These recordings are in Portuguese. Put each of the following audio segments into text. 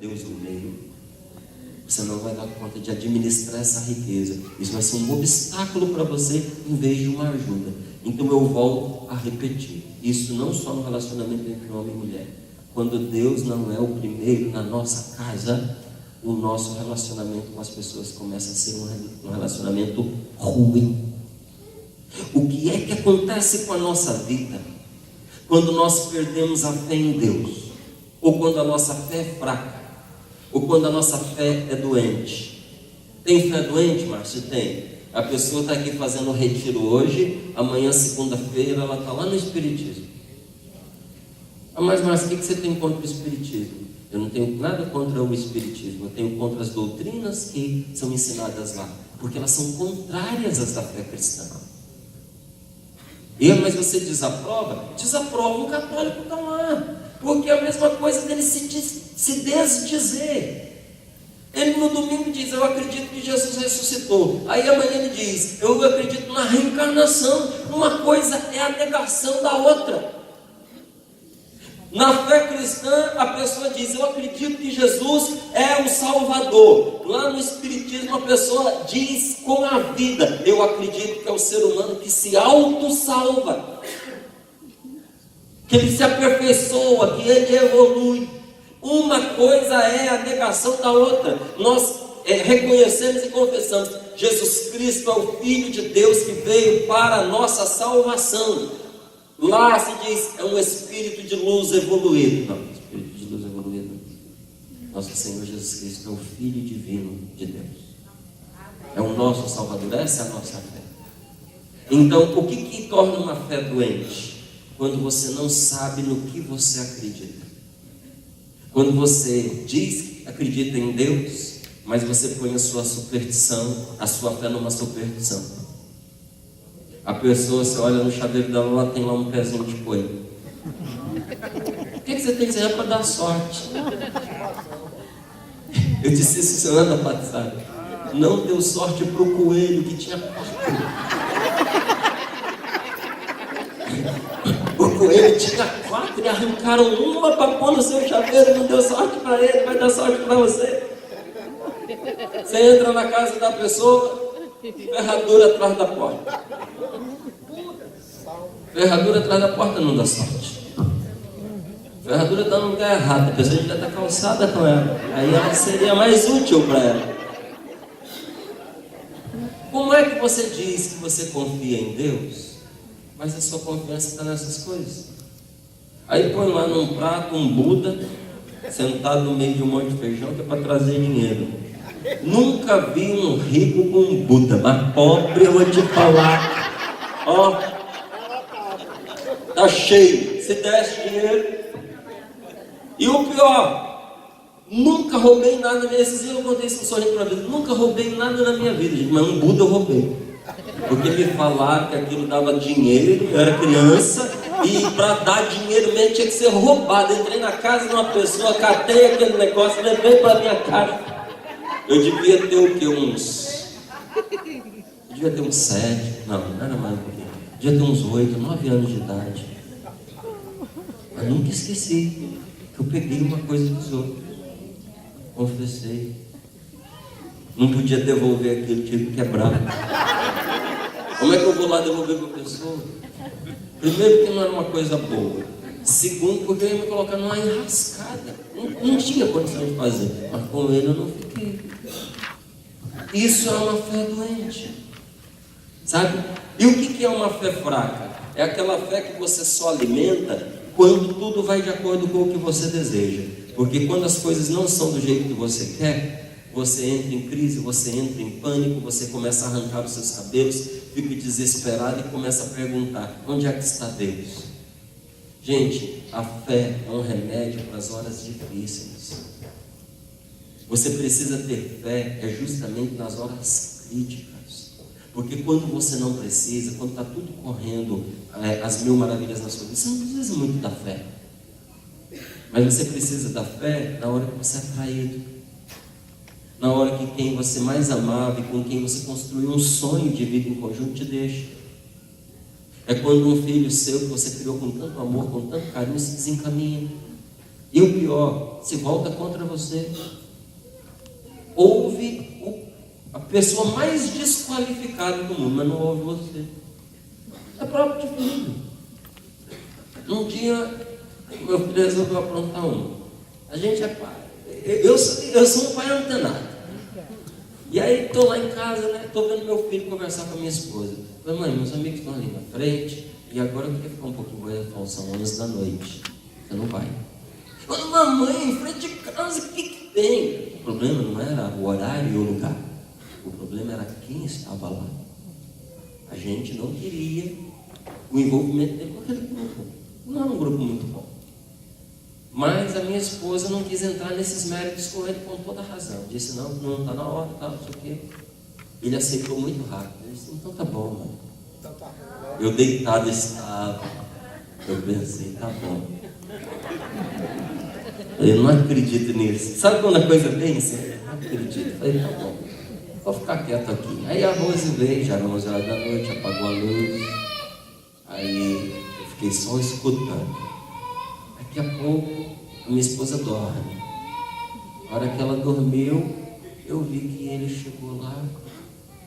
Deus no meio, você não vai dar conta de administrar essa riqueza. Isso vai ser um obstáculo para você em vez de uma ajuda. Então eu volto a repetir, isso não só no relacionamento entre homem e mulher. Quando Deus não é o primeiro na nossa casa, o nosso relacionamento com as pessoas começa a ser um relacionamento ruim. O que é que acontece com a nossa vida quando nós perdemos a fé em Deus? Ou quando a nossa fé é fraca? Ou quando a nossa fé é doente? Tem fé doente, Márcio? Tem. A pessoa está aqui fazendo retiro hoje, amanhã, segunda-feira, ela está lá no Espiritismo. Mas Márcio, o que você tem contra o Espiritismo? Eu não tenho nada contra o Espiritismo, eu tenho contra as doutrinas que são ensinadas lá, porque elas são contrárias às da fé cristã. Mas você desaprova? Desaprova, um católico está lá, porque é a mesma coisa dele se desdizer. Ele no domingo diz, eu acredito que Jesus ressuscitou. Aí amanhã ele diz, eu acredito na reencarnação. Uma coisa é a negação da outra. Na fé cristã, a pessoa diz, eu acredito que Jesus é o Salvador. Lá no Espiritismo, a pessoa diz com a vida, eu acredito que é o ser humano que se auto-salva, que ele se aperfeiçoa, que ele evolui. Uma coisa é a negação da outra. Nós reconhecemos e confessamos, Jesus Cristo é o Filho de Deus que veio para a nossa salvação. Lá se diz, é um espírito de luz evoluído. Não, espírito de luz evoluído. Nosso Senhor Jesus Cristo é o Filho divino de Deus. É o nosso Salvador, essa é a nossa fé. Então, o que torna uma fé doente? Quando você não sabe no que você acredita. Quando você diz que acredita em Deus, mas você põe a sua superstição, a sua fé numa superstição. A pessoa, você olha no chaveiro dela, ela tem lá um pezinho de coelho. O que você tem que dizer? É para dar sorte. Eu disse isso semana passada. Não deu sorte para o coelho que tinha 4. O coelho tinha 4 e arrancaram uma para pôr no seu chaveiro. Não deu sorte para ele, vai dar sorte para você. Você entra na casa da pessoa, ferradura atrás da porta. Ferradura atrás da porta não dá sorte. Ferradura está no lugar errado. A pessoa já está calçada com ela. Aí ela seria mais útil para ela. Como é que você diz que você confia em Deus, mas a sua confiança está nessas coisas? Aí põe lá num prato um Buda sentado no meio de um monte de feijão que é para trazer dinheiro. Nunca vi um rico com um Buda, mas pobre eu vou te falar. Ó, tá cheio. Se desse dinheiro. E o pior, nunca roubei nada. Esses dias eu contei isso sorrindo para a vida. Nunca roubei nada na minha vida, gente, mas um Buda eu roubei. Porque me falaram que aquilo dava dinheiro, eu era criança, e para dar dinheiro mesmo tinha que ser roubado. Entrei na casa de uma pessoa, catei aquele negócio, levei para minha casa. Eu devia ter o quê? Devia ter uns 7, não era mais um pouquinho. Devia ter uns 8, 9 anos de idade. Mas nunca esqueci que eu peguei uma coisa dos outros. Confessei. Não podia devolver aquilo, tive que quebrar. Como é que eu vou lá devolver para a pessoa? Primeiro, porque não era uma coisa boa. Segundo, porque eu ia me colocar numa enrascada. Não tinha condição de fazer. Mas com ele eu não fiquei. Isso é uma fé doente. Sabe? E o que é uma fé fraca? É aquela fé que você só alimenta quando tudo vai de acordo com o que você deseja. Porque quando as coisas não são do jeito que você quer, você entra em crise, você entra em pânico, você começa a arrancar os seus cabelos, fica desesperado e começa a perguntar, onde é que está Deus? Gente, a fé é um remédio para as horas difíceis. Você precisa ter fé justamente nas horas críticas. Porque quando você não precisa, quando está tudo correndo as mil maravilhas na sua vida, você não precisa muito da fé. Mas você precisa da fé na hora que você é traído. Na hora que quem você mais amava e com quem você construiu um sonho de vida em conjunto te deixa. É quando um filho seu que você criou com tanto amor, com tanto carinho, se desencaminha. E o pior, se volta contra você. Ouve a pessoa mais desqualificada do mundo, mas não ouve você. É próprio de filho. Um dia, meu filho resolveu aprontar um. A gente é pai. Eu sou um pai antenado. E aí estou lá em casa, né? Estou vendo meu filho conversar com a minha esposa. Falei, mãe, meus amigos estão ali na frente. E agora eu queria ficar um pouquinho com eles. São 11 da noite. Você não vai. Falei, mamãe, em frente de casa, o que tem? O problema não era o horário e o lugar. O problema era quem estava lá. A gente não queria o envolvimento dele com aquele grupo. Não era um grupo muito bom. Mas a minha esposa não quis entrar nesses méritos com ele com toda a razão. Disse, não está na hora, tá, não sei o quê. Ele aceitou muito rápido. Ele disse, então tá bom, mãe. Eu deitado estava. Eu pensei, tá bom. Eu não acredito nisso. Sabe quando a coisa vem? Você não acredito. Eu falei, tá bom. Vou ficar quieto aqui. Aí a Rose veio, já era 11 horas da noite, apagou a luz. Aí eu fiquei só escutando. Daqui a pouco, a minha esposa dorme. A hora que ela dormiu, eu vi que ele chegou lá,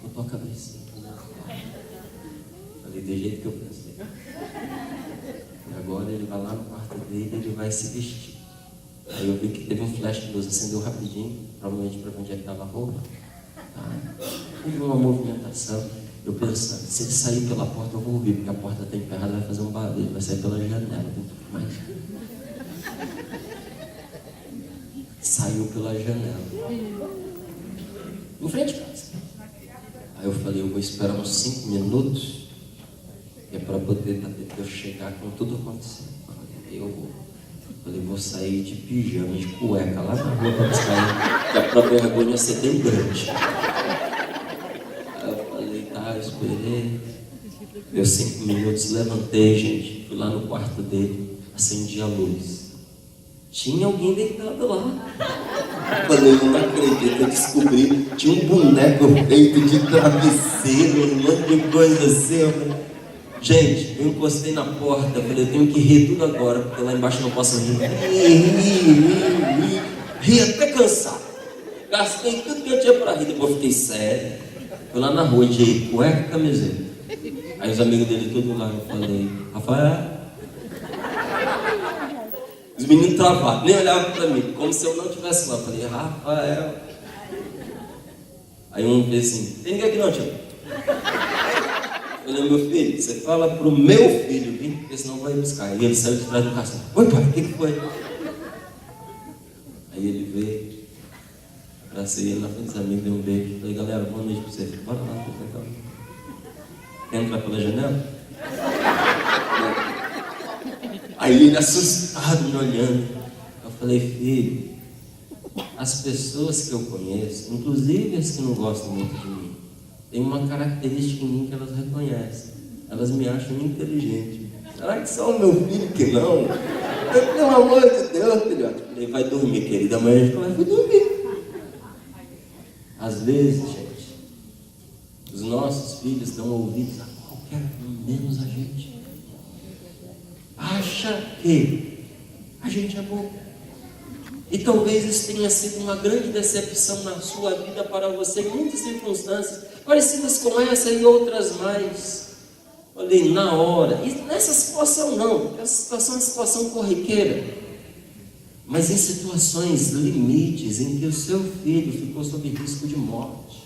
botou a cabecinha. Falei, do jeito que eu pensei. E agora ele vai lá no quarto dele, ele vai se vestir. Aí eu vi que teve um flash de luz, acendeu rapidinho, provavelmente para ver onde é que estava a roupa. Tá? Houve uma movimentação. Eu pensando, se ele sair pela porta, eu vou ouvir, porque a porta está emperrada, vai fazer um barulho, vai sair pela janela. Mas saiu pela janela, em frente de casa. Aí eu falei, eu vou esperar uns 5 minutos, que é para poder eu chegar com tudo acontecendo. Aí eu falei, vou sair de pijama, de cueca lá na rua para buscar, que a própria vergonha ia ser bem grande. Aí eu falei, tá, eu esperei. Deu 5 minutos, levantei, gente, fui lá no quarto dele, acendi a luz. Tinha alguém deitado lá. Falei, eu não acredito, eu descobri. Tinha um boneco feito de travesseiro, um monte de coisa assim. Gente, eu encostei na porta, falei, eu tenho que rir tudo agora, porque lá embaixo eu não posso rir. Ri até cansar. Gastei tudo que eu tinha pra rir, depois fiquei sério. Fui lá na rua de cueca e camiseta. Aí os amigos dele tudo lá, eu falei, Rafael. Os meninos travados, nem olhavam pra mim, como se eu não estivesse lá. Eu falei, Rafael. Aí um disse assim, tem ninguém aqui não, tio? Eu falei, meu filho, você fala pro meu filho vir, porque senão vai buscar. E ele saiu de trás do carro. Oi, pai, o que foi? Aí ele veio, abracei ele na frente dos amigos, dei um beijo. Falei, galera, boa noite pra vocês. Bora lá, quer entrar pela janela? Aí ele assustado me olhando. Eu falei, filho, as pessoas que eu conheço, inclusive as que não gostam muito de mim, tem uma característica em mim que elas reconhecem. Elas me acham inteligente. Será que só o meu filho que não? Pelo amor de Deus, filhote. Ele vai dormir, querida. Amanhã a gente vai dormir. Às vezes, gente, os nossos filhos dão ouvidos a qualquer um, menos a gente. Acha que a gente é bom. E talvez isso tenha sido uma grande decepção na sua vida para você em muitas circunstâncias, parecidas com essa e outras mais. Olhei na hora, e nessa situação não, porque essa situação é uma situação corriqueira. Mas em situações limites, em que o seu filho ficou sob risco de morte,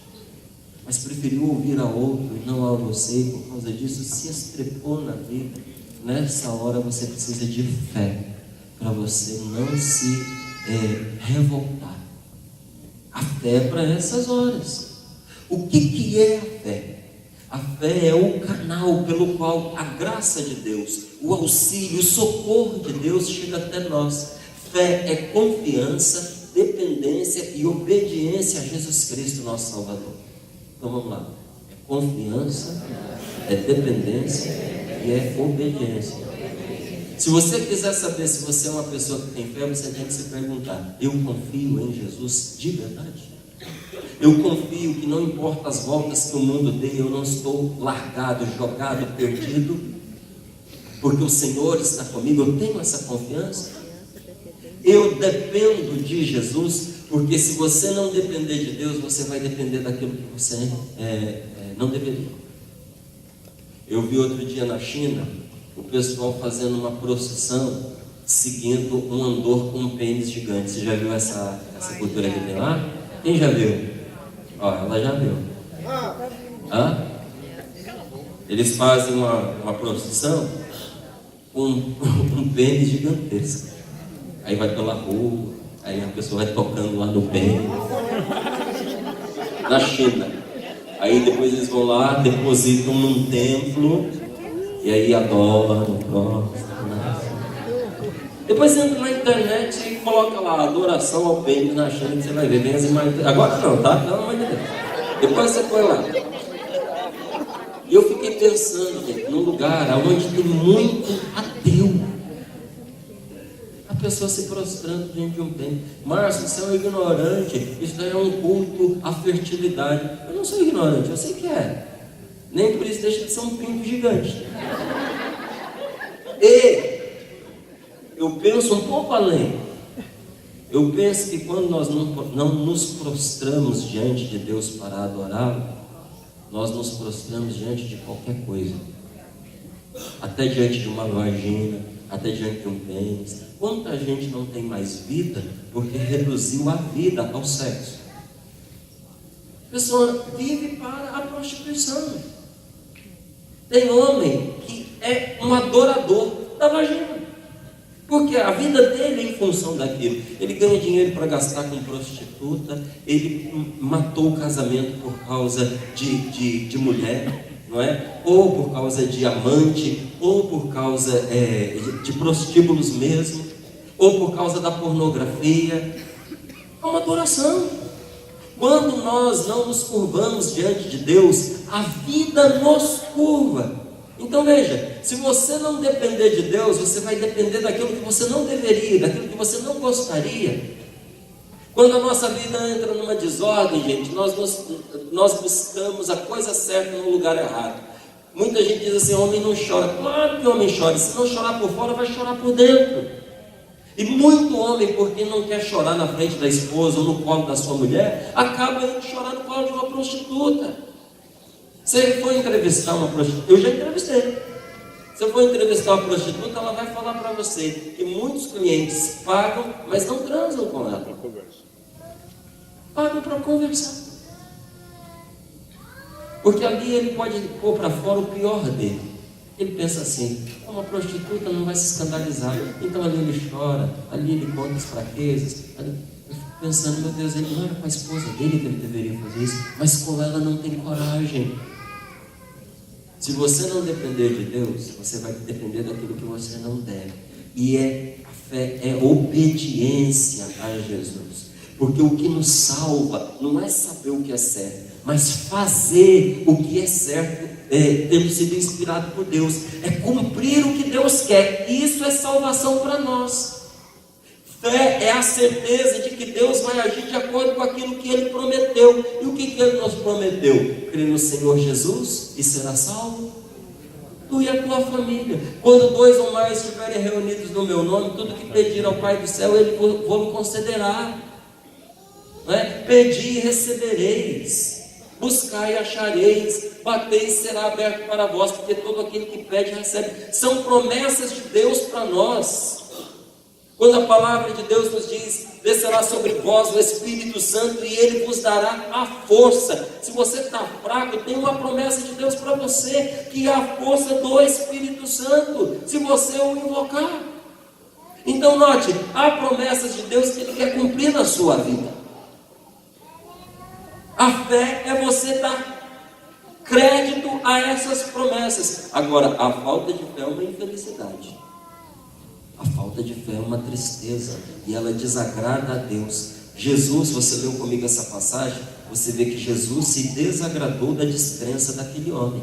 mas preferiu ouvir a outro e não a você, e por causa disso se estrepou na vida. Nessa hora você precisa de fé, para você não se revoltar. A fé é para essas horas. O que é a fé? A fé é o canal pelo qual a graça de Deus, o auxílio, o socorro de Deus chega até nós. Fé é confiança, dependência e obediência a Jesus Cristo, nosso Salvador. Então vamos lá. É confiança, é dependência e é obediência. Se você quiser saber se você é uma pessoa que tem fé, você tem que se perguntar, eu confio em Jesus de verdade? Eu confio que não importa as voltas que o mundo dê, eu não estou largado, jogado, perdido, porque o Senhor está comigo, eu tenho essa confiança. Eu dependo de Jesus, porque se você não depender de Deus, você vai depender daquilo que você não deveria. Eu vi outro dia na China, o pessoal fazendo uma procissão, seguindo um andor com um pênis gigante. Você já viu essa cultura que tem lá? Quem já viu? Ó, ela já viu. Hã? Eles fazem uma procissão com um pênis gigantesco. Aí vai pela rua, aí a pessoa vai tocando lá no pênis. Na China. Aí depois eles vão lá, depositam num templo, e aí adoram o próximo. Depois entra na internet e coloca lá, adoração ao pênis na China, que você vai ver bem as imagens. Agora não, tá? Pelo amor de Deus. Depois você põe lá. E eu fiquei pensando, gente, num lugar onde tem muito ateu. A pessoa se prostrando diante de um pênis. Márcio, você é um ignorante. Isso daí é um culto à fertilidade. Eu não sou ignorante, eu sei que é. Nem por isso deixa de ser um pinto gigante. E eu penso um pouco além. Eu penso que quando nós não nos prostramos diante de Deus para adorá-lo, nós nos prostramos diante de qualquer coisa. Até diante de uma vagina, até diante de um pênis. Quanta gente não tem mais vida porque reduziu a vida ao sexo? A pessoa vive para a prostituição. Tem homem que é um adorador da vagina, porque a vida dele é em função daquilo. Ele ganha dinheiro para gastar com prostituta, ele matou o casamento por causa de mulher, não é? Ou por causa de amante, ou por causa de prostíbulos mesmo, ou por causa da pornografia. É uma adoração. Quando nós não nos curvamos diante de Deus, a vida nos curva. Então veja, se você não depender de Deus, você vai depender daquilo que você não deveria, daquilo que você não gostaria. Quando a nossa vida entra numa desordem, gente, nós buscamos a coisa certa no lugar errado. Muita gente diz assim, homem não chora. Claro que o homem chora, se não chorar por fora, vai chorar por dentro. E muito homem, porque não quer chorar na frente da esposa ou no colo da sua mulher, acaba indo chorar no colo de uma prostituta. Se ele for entrevistar uma prostituta, eu já entrevistei. Se eu for entrevistar uma prostituta, ela vai falar para você que muitos clientes pagam, mas não transam com ela. Pagam para conversar. Porque ali ele pode pôr para fora o pior dele. Ele pensa assim, uma prostituta não vai se escandalizar. Então ali ele chora, ali ele conta as fraquezas. Eu fico pensando, meu Deus, ele não era com a esposa dele que ele deveria fazer isso, mas com ela não tem coragem. Se você não depender de Deus, você vai depender daquilo que você não deve. E a fé é obediência a Jesus. Porque o que nos salva não é saber o que é certo, mas fazer o que é certo, tendo sido inspirado por Deus. É cumprir o que Deus quer. Isso é salvação para nós. Fé é a certeza de que Deus vai agir de acordo com aquilo que Ele prometeu. E o que Ele nos prometeu? Crer no Senhor Jesus e será salvo. Tu e a tua família. Quando 2 ou mais estiverem reunidos no meu nome, tudo que pedir ao Pai do céu, Ele vos concederá. Não é? Pedi e recebereis. Buscai e achareis. Batei e será aberto para vós. Porque todo aquele que pede recebe. São promessas de Deus para nós. Quando a palavra de Deus nos diz, descerá sobre vós o Espírito Santo e Ele vos dará a força. Se você está fraco, tem uma promessa de Deus para você, que é a força do Espírito Santo, se você o invocar. Então note, há promessas de Deus que Ele quer cumprir na sua vida. A fé é você dar crédito a essas promessas. Agora, a falta de fé é uma infelicidade. A falta de fé é uma tristeza e ela desagrada a Deus. Jesus, você leu comigo essa passagem, você vê que Jesus se desagradou da descrença daquele homem.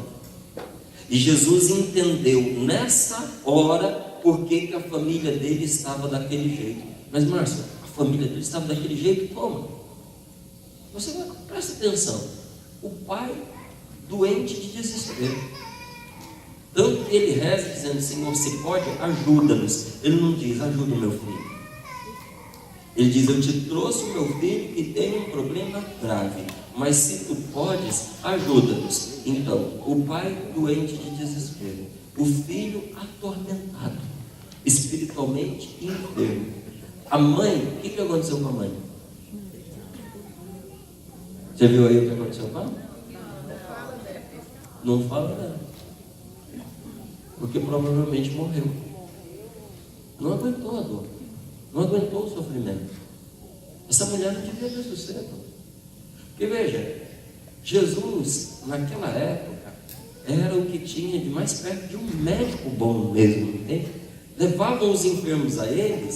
E Jesus entendeu nessa hora por que a família dele estava daquele jeito. Mas Márcio, a família dele estava daquele jeito como? Você presta atenção. O pai doente de desespero. Tanto que ele reza dizendo, Senhor, se pode, ajuda-nos. Ele não diz, ajuda o meu filho. Ele diz: eu te trouxe o meu filho que tem um problema grave, mas se tu podes, ajuda-nos. Então, o pai doente de desespero, o filho atormentado, espiritualmente enfermo. A mãe, o que aconteceu com a mãe? Você viu aí o que aconteceu com ela? Não fala dela. Porque provavelmente morreu. Não aguentou a dor. Não aguentou o sofrimento. Essa mulher não devia ter sossego. Porque veja, Jesus, naquela época, era o que tinha de mais perto de um médico bom mesmo, entende? Levavam os enfermos a ele,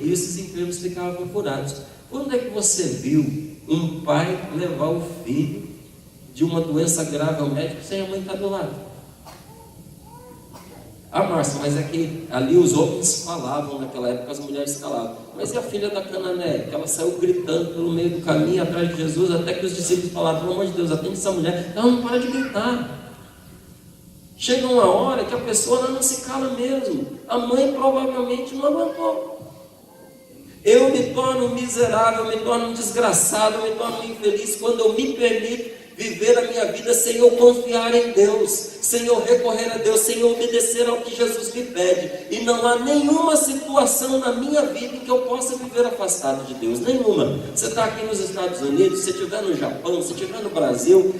e esses enfermos ficavam curados. Quando é que você viu um pai levar o filho de uma doença grave ao médico sem a mãe estar do lado? Ah, Márcia, mas é que ali os homens falavam naquela época, as mulheres calavam. Mas e a filha da Canané, que ela saiu gritando pelo meio do caminho atrás de Jesus, até que os discípulos falaram: pelo amor de Deus, atende essa mulher. Ela não para de gritar. Chega uma hora que a pessoa não se cala mesmo. A mãe provavelmente não aguentou. Eu me torno miserável, me torno desgraçado, me torno infeliz quando eu me permito viver a minha vida sem eu confiar em Deus, sem eu recorrer a Deus, sem eu obedecer ao que Jesus me pede. E não há nenhuma situação na minha vida em que eu possa viver afastado de Deus, nenhuma. Você está aqui nos Estados Unidos, você estiver no Japão, você estiver no Brasil,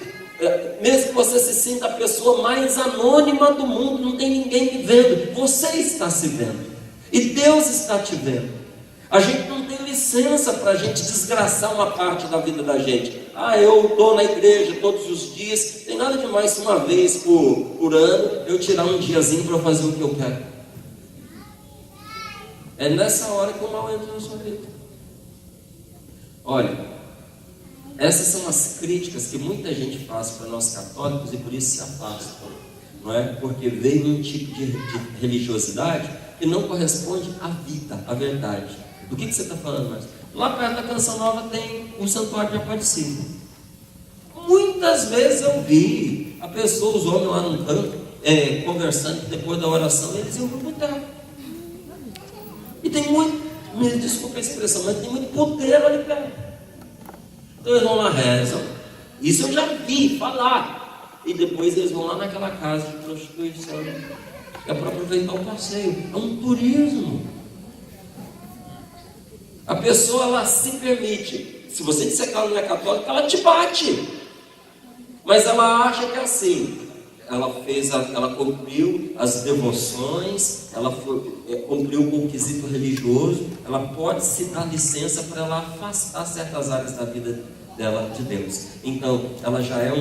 mesmo que você se sinta a pessoa mais anônima do mundo, não tem ninguém me vendo, você está se vendo, e Deus está te vendo. A gente não tem licença para a gente desgraçar uma parte da vida da gente. Ah, eu estou na igreja todos os dias. Tem nada demais se uma vez por ano eu tirar um diazinho para fazer o que eu quero. É nessa hora que o mal entra na sua vida. Olha, essas são as críticas que muita gente faz para nós católicos e por isso se afastam, não é? Porque veio um tipo de religiosidade que não corresponde à vida, à verdade. Do que você está falando, Márcio? Lá perto da Canção Nova tem um santuário de Aparecida. Muitas vezes eu vi a pessoa, os homens lá no canto, conversando, depois da oração, eles iam para o boteco. E tem muito, me desculpe a expressão, mas tem muito puteiro ali perto. Então eles vão lá, rezam. Isso eu já vi falar. E depois eles vão lá naquela casa de prostituição. É para aproveitar o passeio. É um turismo. A pessoa, ela se permite. Se você disser que ela não é católica, ela te bate. Mas ela acha que é assim. Ela cumpriu as devoções, cumpriu com o quesito religioso. Ela pode se dar licença para ela afastar certas áreas da vida dela de Deus. Então, ela já é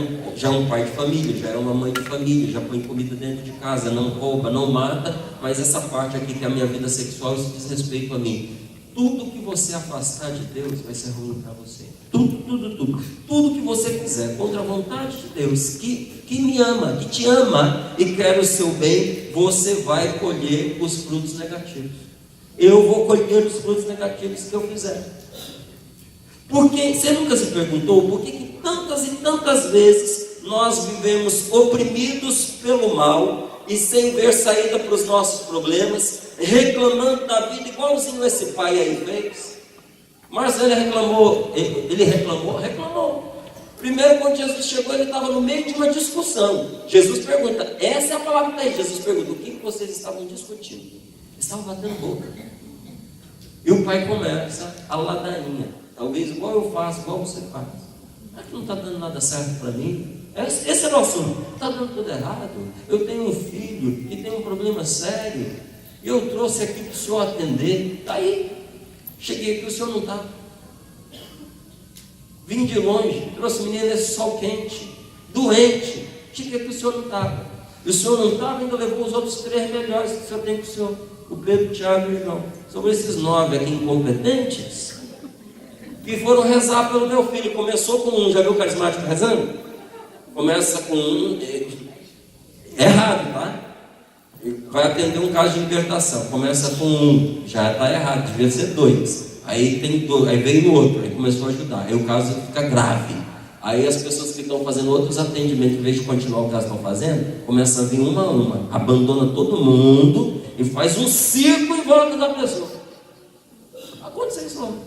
um pai de família, já é uma mãe de família, já põe comida dentro de casa, não rouba, não mata. Mas essa parte aqui, que é a minha vida sexual, isso diz respeito a mim. Tudo que você afastar de Deus vai ser ruim para você. Tudo que você fizer contra a vontade de Deus, que me ama, que te ama e quer o seu bem, você vai colher os frutos negativos. Eu vou colher os frutos negativos que eu fizer. Porque você nunca se perguntou por que tantas e tantas vezes nós vivemos oprimidos pelo mal e sem ver saída para os nossos problemas, reclamando da vida, igualzinho esse pai aí fez? Mas ele reclamou. Primeiro, quando Jesus chegou, ele estava no meio de uma discussão. Jesus pergunta, essa é a palavra que está aí. Jesus pergunta, o que vocês estavam discutindo? Eles estavam batendo boca. E o pai começa a ladainha, talvez igual eu faço, igual você faz. Mas não está dando nada certo para mim. Esse é o assunto. Está dando tudo errado. Eu tenho um filho que tem um problema sério. Eu trouxe aqui para o senhor atender. Está aí. Cheguei aqui, o senhor não está. Vim de longe, trouxe o menino nesse sol quente, doente. Cheguei aqui, o senhor não está. E o senhor não estava, ainda levou os outros 3 melhores que o senhor tem com o senhor. O Pedro, o Tiago e o João. Sobre esses 9 aqui incompetentes, que foram rezar pelo meu filho. Começou com um, já viu o carismático rezando? Começa com um, errado, tá? Vai atender um caso de libertação. Começa com um, já está errado, devia ser 2. Aí veio o outro, aí começou a ajudar. Aí o caso fica grave. Aí as pessoas que estão fazendo outros atendimentos, em vez de continuar o que elas estão fazendo, começam a vir uma a uma, abandona todo mundo e faz um circo em volta da pessoa. Aconteceu vocês foram.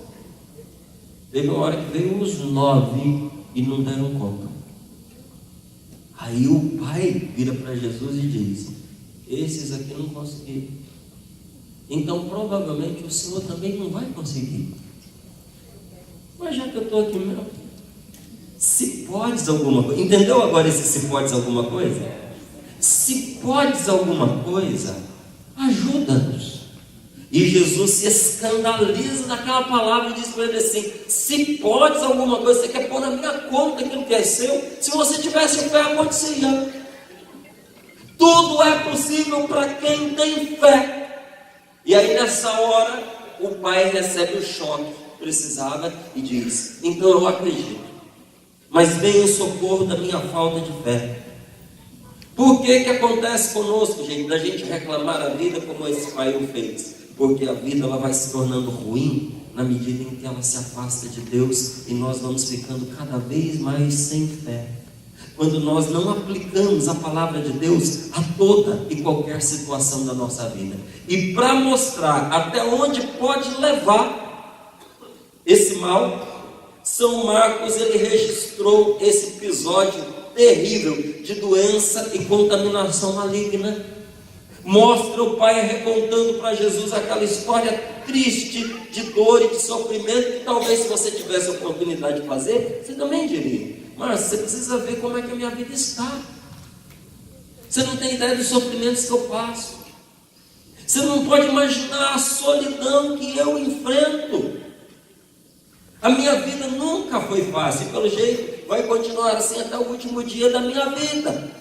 Teve uma hora que veio os 9 e não deram conta. Aí o pai vira para Jesus e diz: esses aqui não conseguiram. Então provavelmente o Senhor também não vai conseguir. Mas já que eu estou aqui mesmo, se podes alguma coisa, entendeu agora esse se podes alguma coisa? Se podes alguma coisa, ajuda-nos. E Jesus se escandaliza daquela palavra e diz para ele assim: se podes alguma coisa, você quer pôr na minha conta aquilo que é seu? Se você tivesse fé, aconteceria. Tudo é possível para quem tem fé. E aí nessa hora o pai recebe o choque que precisava e diz: então eu acredito, mas venha em socorro da minha falta de fé. Por que acontece conosco, gente, da gente reclamar a vida como esse pai o fez? Porque a vida ela vai se tornando ruim na medida em que ela se afasta de Deus e nós vamos ficando cada vez mais sem fé. Quando nós não aplicamos a palavra de Deus a toda e qualquer situação da nossa vida. E para mostrar até onde pode levar esse mal, São Marcos ele registrou esse episódio terrível de doença e contaminação maligna. Mostra o pai recontando para Jesus aquela história triste de dor e de sofrimento que talvez, se você tivesse a oportunidade de fazer, você também diria: mas você precisa ver como é que a minha vida está. Você não tem ideia dos sofrimentos que eu passo. Você não pode imaginar a solidão que eu enfrento. A minha vida nunca foi fácil, pelo jeito vai continuar assim até o último dia da minha vida.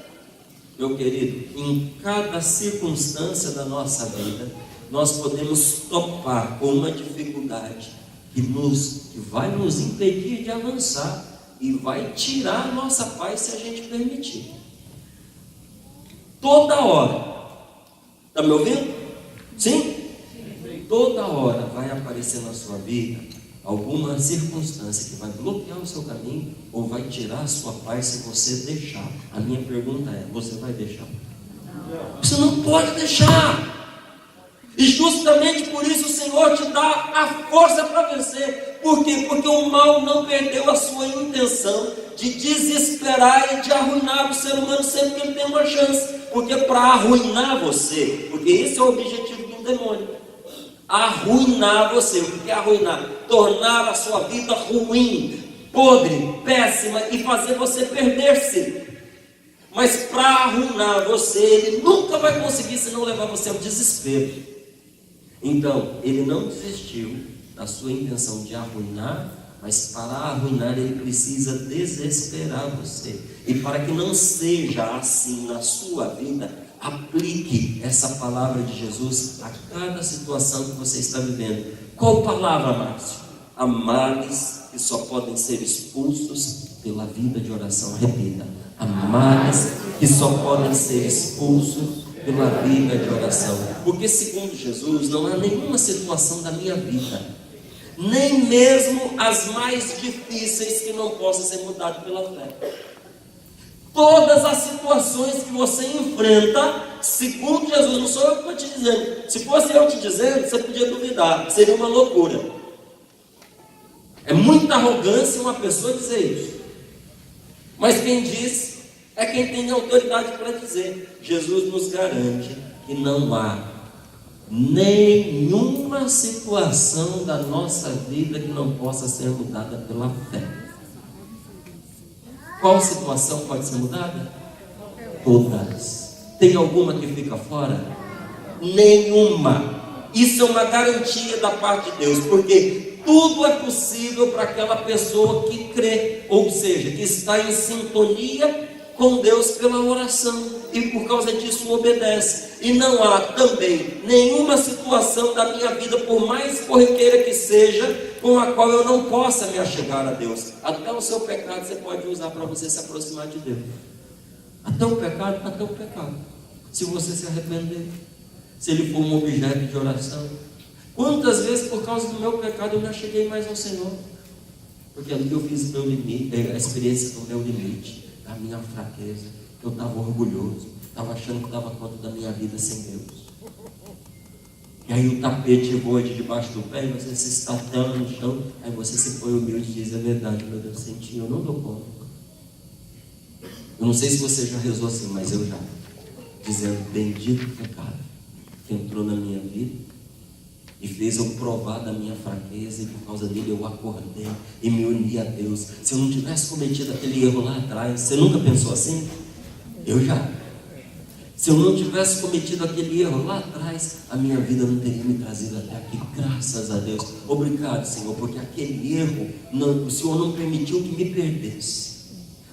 Meu querido, em cada circunstância da nossa vida, nós podemos topar com uma dificuldade que vai nos impedir de avançar e vai tirar a nossa paz se a gente permitir. Toda hora, está me ouvindo? Sim? Toda hora vai aparecer na sua vida alguma circunstância que vai bloquear o seu caminho ou vai tirar a sua paz se você deixar. A minha pergunta é: você vai deixar? Não. Você não pode deixar. E justamente por isso o Senhor te dá a força para vencer. Por quê? Porque o mal não perdeu a sua intenção de desesperar e de arruinar o ser humano sempre que ele tem uma chance. Porque para arruinar você, porque esse é o objetivo do demônio, arruinar você. O que é arruinar? Tornar a sua vida ruim, podre, péssima e fazer você perder-se. Mas para arruinar você, ele nunca vai conseguir se não levar você ao desespero. Então, ele não desistiu da sua intenção de arruinar, mas para arruinar ele precisa desesperar você. E para que não seja assim na sua vida, aplique essa palavra de Jesus a cada situação que você está vivendo. Qual palavra, Márcio? Há males que só podem ser expulsos pela vida de oração. Repita: há males que só podem ser expulsos pela vida de oração. Porque segundo Jesus, não há nenhuma situação da minha vida, nem mesmo as mais difíceis, que não possa ser mudada pela fé. Todas as situações que você enfrenta, segundo Jesus, não sou eu que estou te dizendo. Se fosse eu te dizendo, você podia duvidar, seria uma loucura. É muita arrogância uma pessoa dizer isso. Mas quem diz é quem tem autoridade para dizer. Jesus nos garante que não há nenhuma situação da nossa vida que não possa ser mudada pela fé. Qual situação pode ser mudada? Todas. Tem alguma que fica fora? Nenhuma. Isso é uma garantia da parte de Deus, porque tudo é possível para aquela pessoa que crê, ou seja, que está em sintonia com Deus pela oração, e por causa disso obedece. E não há também nenhuma situação da minha vida, por mais corriqueira que seja, com a qual eu não possa me achegar a Deus. Até o seu pecado você pode usar para você se aproximar de Deus. Até o pecado. Se você se arrepender, se ele for um objeto de oração. Quantas vezes por causa do meu pecado eu me acheguei mais ao Senhor? Porque ali eu fiz meu limite, a experiência do meu limite, da minha fraqueza. Eu estava orgulhoso, estava achando que dava conta da minha vida sem Deus. E aí o tapete voa de debaixo do pé e você se estatela no chão. Aí você se põe humilde e diz: é verdade, meu Deus, sem ti eu não dou conta. Eu não sei se você já rezou assim, mas eu já. Dizendo: bendito o pecado que entrou na minha vida e fez eu provar da minha fraqueza, e por causa dele eu acordei e me uni a Deus. Se eu não tivesse cometido aquele erro lá atrás, você nunca pensou assim? Eu já. Se eu não tivesse cometido aquele erro lá atrás, a minha vida não teria me trazido até aqui, graças a Deus. Obrigado, Senhor, porque aquele erro, o Senhor não permitiu que me perdesse.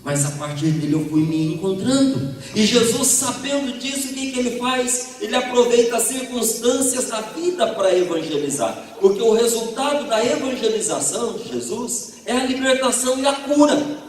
Mas a partir dele eu fui me encontrando. E Jesus, sabendo disso, o que ele faz? Ele aproveita as circunstâncias da vida para evangelizar. Porque o resultado da evangelização de Jesus é a libertação e a cura.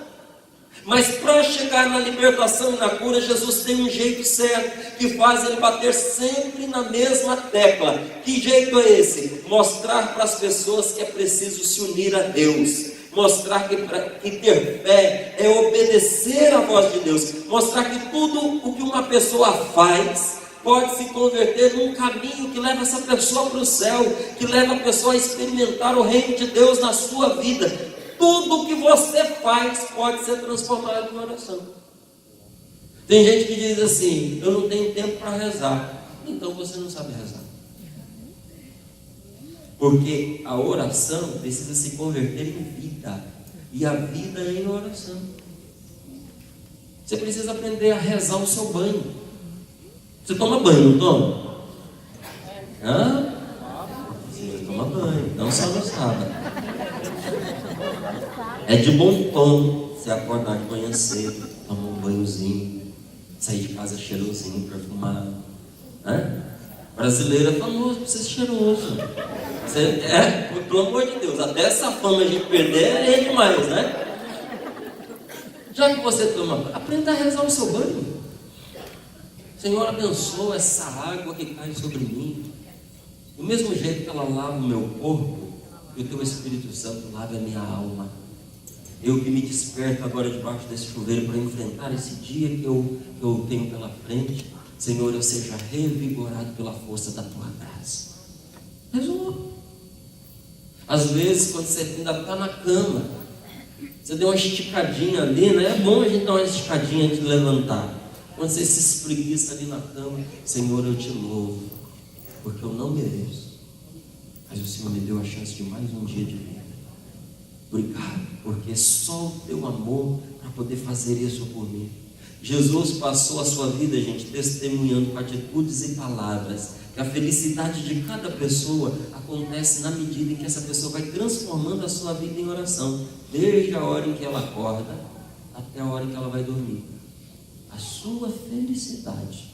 Mas para chegar na libertação e na cura, Jesus tem um jeito certo, que faz ele bater sempre na mesma tecla. Que jeito é esse? Mostrar para as pessoas que é preciso se unir a Deus. Mostrar que ter fé é obedecer à voz de Deus. Mostrar que tudo o que uma pessoa faz pode se converter num caminho que leva essa pessoa para o céu, que leva a pessoa a experimentar o reino de Deus na sua vida. Tudo o que você faz pode ser transformado em oração. Tem gente que diz assim: eu não tenho tempo para rezar. Então você não sabe rezar. Porque a oração precisa se converter em vida. E a vida é em oração. Você precisa aprender a rezar o seu banho. Você toma banho, não toma? Hã? Você toma banho, não só no sábado. É de bom tom você acordar de manhã cedo, tomar um banhozinho, sair de casa cheirosinho, perfumado. Brasileiro é famoso por ser cheiroso. Pelo amor de Deus, até essa fama a gente perder é demais, né? Já que você toma, aprenda a rezar o seu banho. Senhor, abençoa essa água que cai sobre mim. Do mesmo jeito que ela lava o meu corpo, e o teu Espírito Santo lava a minha alma. Eu que me desperto agora debaixo desse chuveiro para enfrentar esse dia que eu tenho pela frente. Senhor, eu seja revigorado pela força da tua graça. Resolve. Às vezes, quando você ainda está na cama, você deu uma esticadinha ali, né? É bom a gente dar uma esticadinha antes de levantar. Quando você se espreguiça ali na cama: Senhor, eu te louvo, porque eu não mereço, mas o Senhor me deu a chance de mais um dia de vida. Obrigado, porque só o teu amor para poder fazer isso por mim. Jesus passou a sua vida, gente, testemunhando com atitudes e palavras que a felicidade de cada pessoa acontece na medida em que essa pessoa vai transformando a sua vida em oração, desde a hora em que ela acorda até a hora em que ela vai dormir. A sua felicidade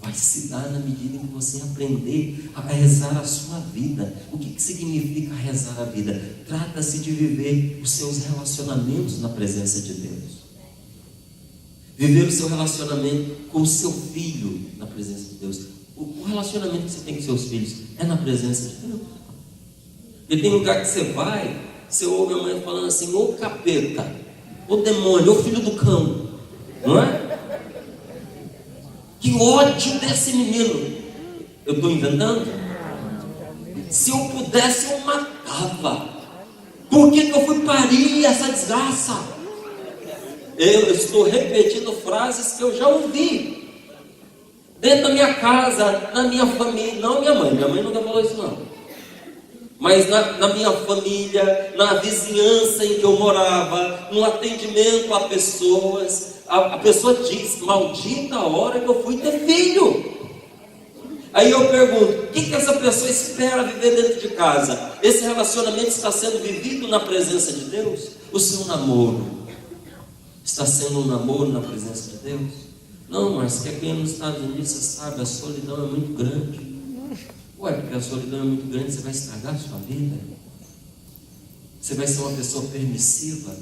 vai se dar na medida em que você aprender a rezar a sua vida. O que significa rezar a vida? Trata-se de viver os seus relacionamentos na presença de Deus. Viver o seu relacionamento com o seu filho na presença de Deus. O relacionamento que você tem com seus filhos é na presença de Deus. Porque tem lugar que você vai, você ouve a mãe falando assim: ô capeta, ô demônio, ô filho do cão, não é? Que ódio desse menino. Eu estou inventando? Se eu pudesse, eu matava. Por que eu fui parir essa desgraça? Eu estou repetindo frases que eu já ouvi dentro da minha casa, na minha família. Não minha mãe nunca falou isso não. Mas na minha família, na vizinhança em que eu morava, no atendimento a pessoas. A pessoa diz: maldita a hora que eu fui ter filho. Aí eu pergunto: o que essa pessoa espera viver dentro de casa? Esse relacionamento está sendo vivido na presença de Deus? O seu namoro está sendo um namoro na presença de Deus? Não, mas que aqui nos Estados Unidos, você sabe, a solidão é muito grande. Ué, porque a solidão é muito grande, você vai estragar a sua vida? Você vai ser uma pessoa permissiva?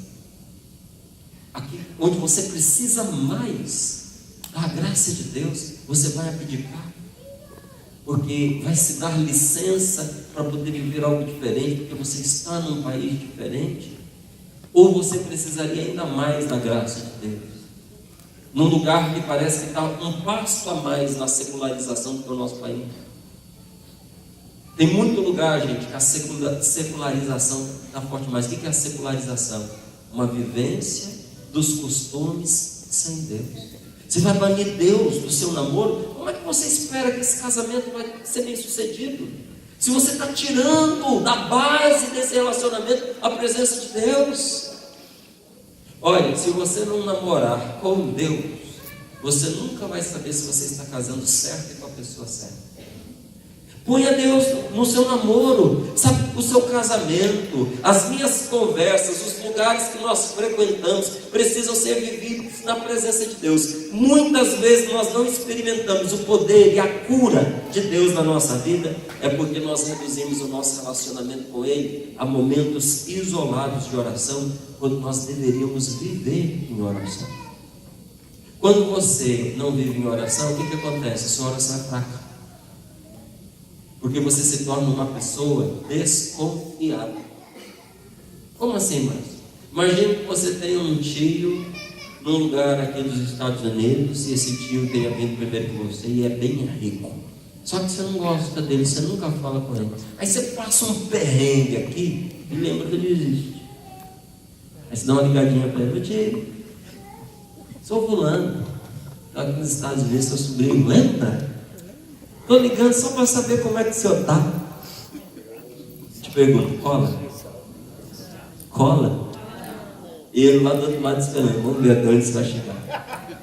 Aqui, onde você precisa mais da graça de Deus, você vai abdicar? Porque vai se dar licença para poder viver algo diferente, porque você está num país diferente? Ou você precisaria ainda mais da graça de Deus? Num lugar que parece que está um passo a mais na secularização do nosso país. Tem muito lugar, gente, que a secularização está forte mais. O que é a secularização? Uma vivência dos costumes sem Deus. Você vai banir Deus do seu namoro? Como é que você espera que esse casamento vai ser bem sucedido? Se você está tirando da base desse relacionamento a presença de Deus. Olha, se você não namorar com Deus, você nunca vai saber se você está casando certo e com a pessoa certa. Ponha Deus no seu namoro, sabe, o seu casamento, as minhas conversas, os lugares que nós frequentamos precisam ser vividos na presença de Deus. Muitas vezes nós não experimentamos o poder e a cura de Deus na nossa vida, é porque nós reduzimos o nosso relacionamento com Ele a momentos isolados de oração, quando nós deveríamos viver em oração. Quando você não vive em oração, o que acontece? A sua oração é fraca. Porque você se torna uma pessoa desconfiada. Como assim, irmãos? Imagine que você tem um tio num lugar aqui dos Estados Unidos, e esse tio tenha vindo primeiro que você e é bem rico. Só que você não gosta dele, você nunca fala com ele. Aí você passa um perrengue aqui e lembra que ele existe. Aí você dá uma ligadinha para ele: tio, sou fulano, estou aqui nos Estados Unidos, seu sobrinho, lembra? Estou ligando só para saber como é que o senhor está. Te pergunto: cola? Cola? E ele lá do outro lado esperando, vamos ver até onde você vai chegar.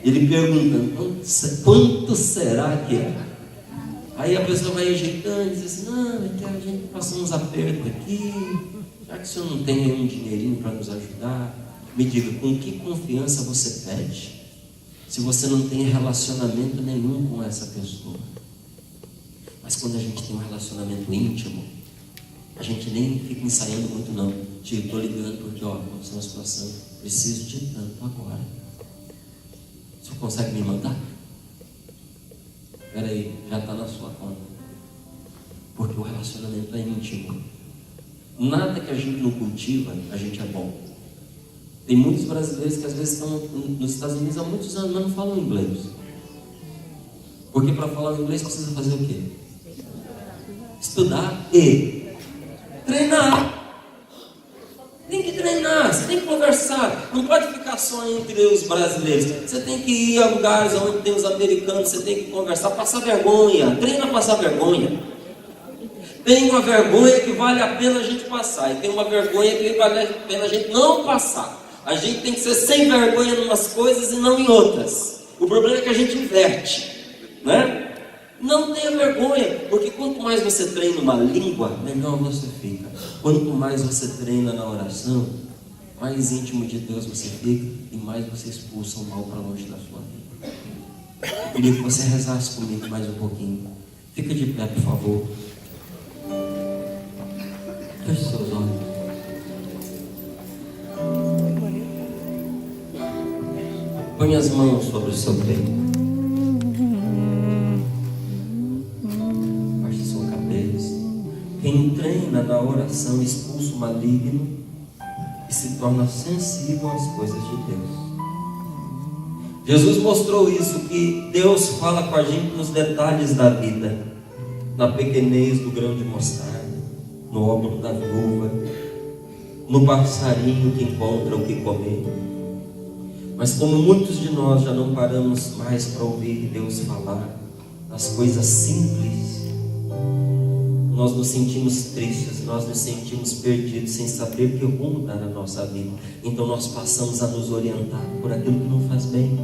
Ele perguntando: quanto será que é? Aí a pessoa vai ajeitando e diz assim: não, é que a gente passou uns apertos aqui, já que o senhor não tem aí um dinheirinho para nos ajudar, me diga, com que confiança você pede, se você não tem relacionamento nenhum com essa pessoa? Mas quando a gente tem um relacionamento íntimo, a gente nem fica ensaiando muito não. Tio, estou ligando porque, aconteceu uma situação, preciso de tanto agora. O senhor consegue me mandar? Espera aí, já está na sua conta. Porque o relacionamento é íntimo. Nada que a gente não cultiva, a gente é bom. Tem muitos brasileiros que às vezes estão nos Estados Unidos há muitos anos, mas não falam inglês. Porque para falar inglês precisa fazer o quê? Estudar e treinar. Tem que treinar, você tem que conversar. Não pode ficar só entre os brasileiros. Você tem que ir a lugares onde tem os americanos, você tem que conversar, passar vergonha. Treina a passar vergonha. Tem uma vergonha que vale a pena a gente passar, e tem uma vergonha que vale a pena a gente não passar. A gente tem que ser sem vergonha em umas coisas e não em outras. O problema é que a gente inverte, né? Não tenha vergonha, porque quanto mais você treina uma língua, melhor você fica. Quanto mais você treina na oração, mais íntimo de Deus você fica e mais você expulsa o mal para longe da sua vida. Eu queria que você rezasse comigo mais um pouquinho. Fica de pé, por favor. Feche seus olhos. Põe as mãos sobre o seu peito. Baixe sua cabeça. Quem treina na oração expulsa o maligno e se torna sensível às coisas de Deus. Jesus mostrou isso, que Deus fala com a gente nos detalhes da vida, na pequenez do grão de mostarda, no óbolo da viúva, no passarinho que encontra o que comer. Mas como muitos de nós já não paramos mais para ouvir Deus falar as coisas simples, nós nos sentimos tristes, nós nos sentimos perdidos, sem saber que rumo dar na nossa vida. Então nós passamos a nos orientar por aquilo que não faz bem.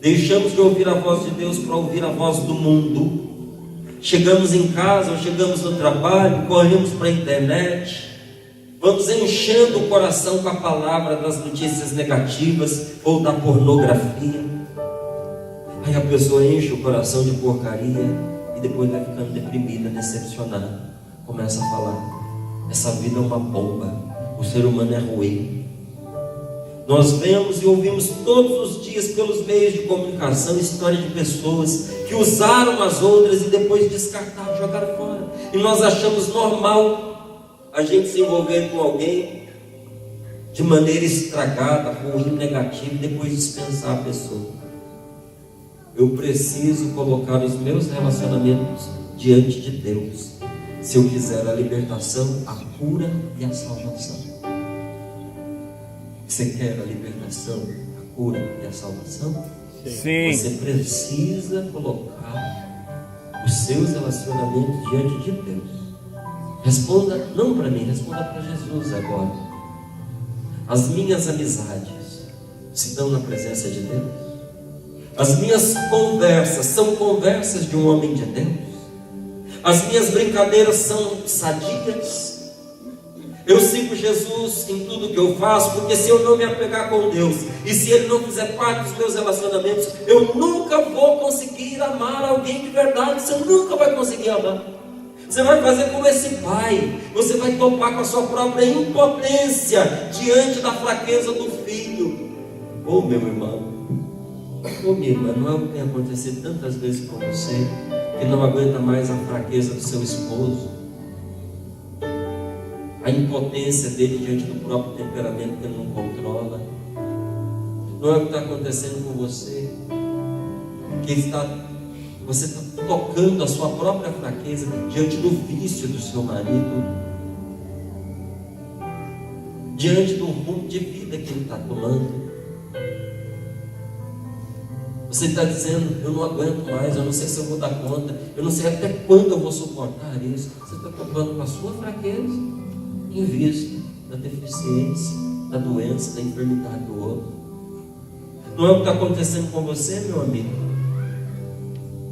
Deixamos de ouvir a voz de Deus para ouvir a voz do mundo. Chegamos em casa ou chegamos no trabalho, corremos para a internet, vamos enchendo o coração com a palavra das notícias negativas ou da pornografia. Aí a pessoa enche o coração de porcaria e depois vai ficando deprimida, decepcionada. Começa a falar: essa vida é uma bomba, o ser humano é ruim. Nós vemos e ouvimos todos os dias pelos meios de comunicação história de pessoas que usaram as outras e depois descartaram, jogaram fora. E nós achamos normal a gente se envolver com alguém de maneira estragada, ruim, negativa, e depois dispensar a pessoa. Eu preciso colocar os meus relacionamentos diante de Deus se eu quiser a libertação, a cura e a salvação. Você quer a libertação, a cura e a salvação? Sim. Você precisa colocar os seus relacionamentos diante de Deus. Responda não para mim, responda para Jesus agora. As minhas amizades se dão na presença de Deus? As minhas conversas são conversas de um homem de Deus? As minhas brincadeiras são sadias? Eu sigo Jesus em tudo que eu faço, porque se eu não me apegar com Deus, e se Ele não fizer parte dos meus relacionamentos, eu nunca vou conseguir amar alguém de verdade. Você nunca vai conseguir amar. Você vai fazer como esse pai. Você vai topar com a sua própria impotência diante da fraqueza do filho. Oh, meu irmão, oh, minha irmã, não é o que tem acontecido tantas vezes com você, que não aguenta mais a fraqueza do seu esposo, a impotência dele diante do próprio temperamento que ele não controla. Não é o que está acontecendo com você, que você está tocando a sua própria fraqueza diante do vício do seu marido, diante do rumo de vida que ele está tomando. Você está dizendo, eu não aguento mais, eu não sei se eu vou dar conta, eu não sei até quando eu vou suportar isso. Você está tocando com a sua fraqueza em vista da deficiência, da doença, da enfermidade do outro. Não é o que está acontecendo com você, meu amigo?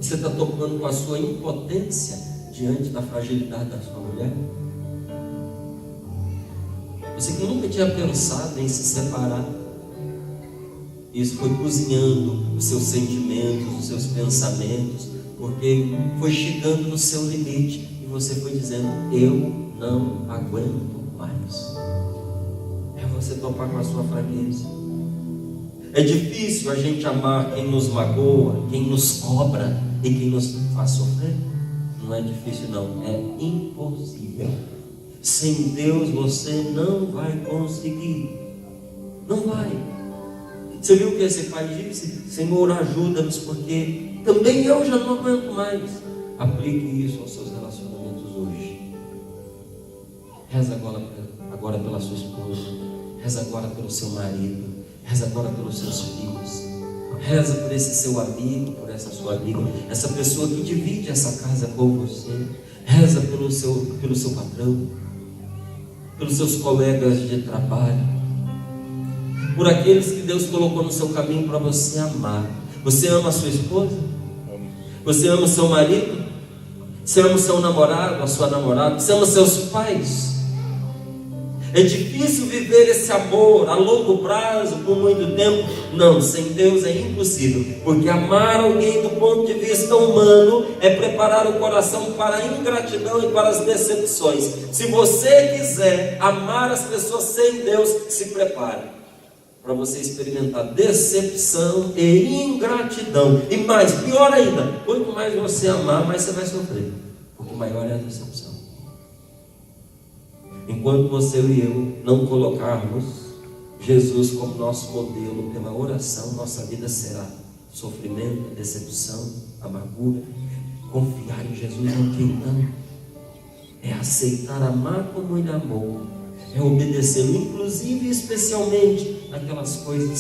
Você está tocando com a sua impotência diante da fragilidade da sua mulher? Você que nunca tinha pensado em se separar, isso foi cozinhando os seus sentimentos, os seus pensamentos, porque foi chegando no seu limite e você foi dizendo, eu não aguento mais. É você topar com a sua fraqueza. É difícil a gente amar quem nos magoa, quem nos cobra e quem nos faz sofrer. Não é difícil não, é impossível. Sem Deus você não vai conseguir. Não vai. Você viu o que esse pai disse? Senhor, ajuda-nos, porque também eu já não aguento mais. Aplique isso aos seus relacionamentos hoje. Reza agora pela sua esposa. Reza agora pelo seu marido. Reza agora pelos seus filhos. Reza por esse seu amigo, por essa sua amiga, essa pessoa que divide essa casa com você. Reza pelo seu patrão, pelos seus colegas de trabalho, por aqueles que Deus colocou no seu caminho para você amar. Você ama a sua esposa? Você ama o seu marido? Você ama o seu namorado, a sua namorada? Você ama seus pais? É difícil viver esse amor a longo prazo, por muito tempo? Não, sem Deus é impossível, porque amar alguém do ponto de vista humano é preparar o coração para a ingratidão e para as decepções. Se você quiser amar as pessoas sem Deus, se prepare para você experimentar decepção e ingratidão. E mais, pior ainda, quanto mais você amar, mais você vai sofrer, porque maior é a decepção. Enquanto você e eu não colocarmos Jesus como nosso modelo pela oração, nossa vida será sofrimento, decepção, amargura. Confiar em Jesus não tem não. É aceitar amar como Ele amou. É obedecê-lo, inclusive e especialmente naquelas coisas